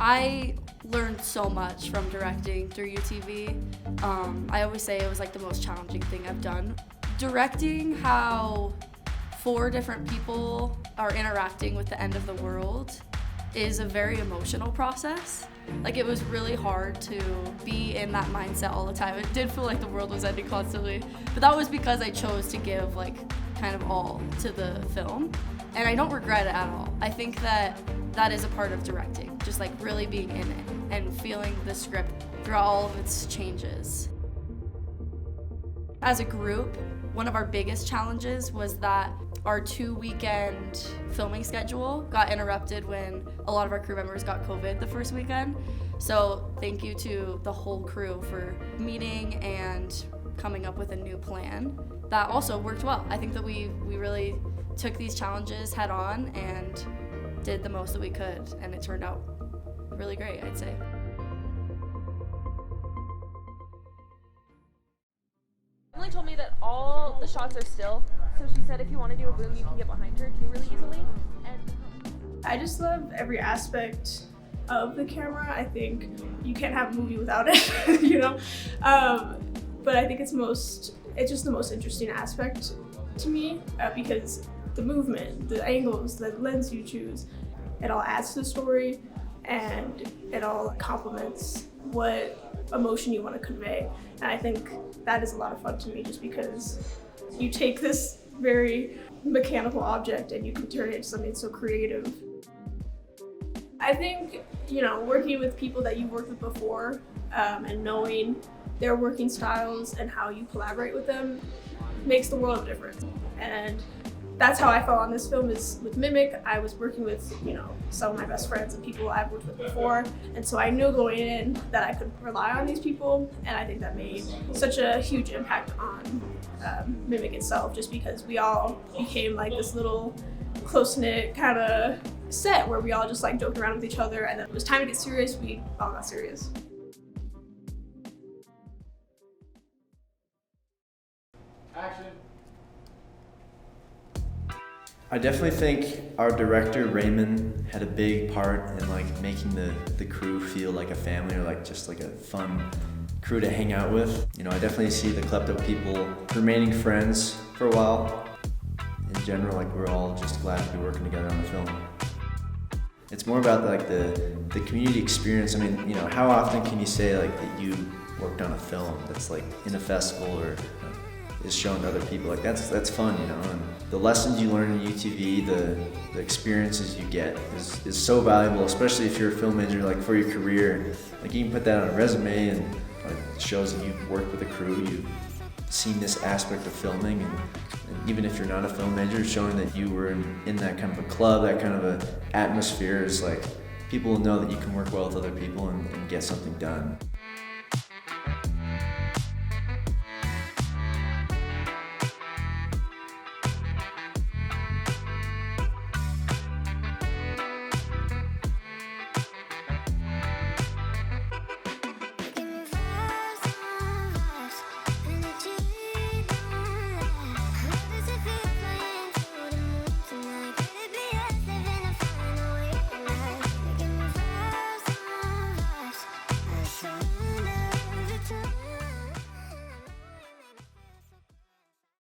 I learned so much from directing through UTV. I always say it was like the most challenging thing I've done. Directing how 4 different people are interacting with the end of the world is a very emotional process. Like, it was really hard to be in that mindset all the time. It did feel like the world was ending constantly, but that was because I chose to give like kind of all to the film, and I don't regret it at all. I think that that is a part of directing, just like really being in it and feeling the script throughout all of its changes. As a group, one of our biggest challenges was that our 2-weekend filming schedule got interrupted when a lot of our crew members got COVID the first weekend. So thank you to the whole crew for meeting and coming up with a new plan that also worked well. I think that we really took these challenges head on and did the most that we could, and it turned out really great, I'd say. Emily told me that all the shots are still, so she said if you want to do a boom, you can get behind her too really easily. And I just love every aspect of the camera. I think you can't have a movie without it, you know? But I think it's just the most interesting aspect to me because the movement, the angles, the lens you choose, it all adds to the story and it all complements what emotion you want to convey. And I think that is a lot of fun to me just because you take this very mechanical object and you can turn it into something so creative. I think, you know, working with people that you've worked with before and knowing their working styles and how you collaborate with them makes the world of difference. And that's how I felt on this film is with Mimic. I was working with, you know, some of my best friends and people I've worked with before. And so I knew going in that I could rely on these people. And I think that made such a huge impact on Mimic itself, just because we all became like this little close-knit kind of set where we all just like joked around with each other. And then it was time to get serious, we all got serious. Action. I definitely think our director Raymond had a big part in like making the crew feel like a family or like just like a fun crew to hang out with. You know, I definitely see the Klepto people remaining friends for a while. In general, like we're all just glad to be working together on the film. It's more about like the community experience. I mean, you know, how often can you say like that you worked on a film that's like in a festival or is shown to other people? Like that's fun, you know, and the lessons you learn in UTV, the experiences you get is so valuable, especially if you're a film major, like for your career. Like you can put that on a resume and like, it shows that you've worked with a crew, you've seen this aspect of filming, and even if you're not a film major, showing that you were in that kind of a club, that kind of a atmosphere is like, people will know that you can work well with other people and get something done.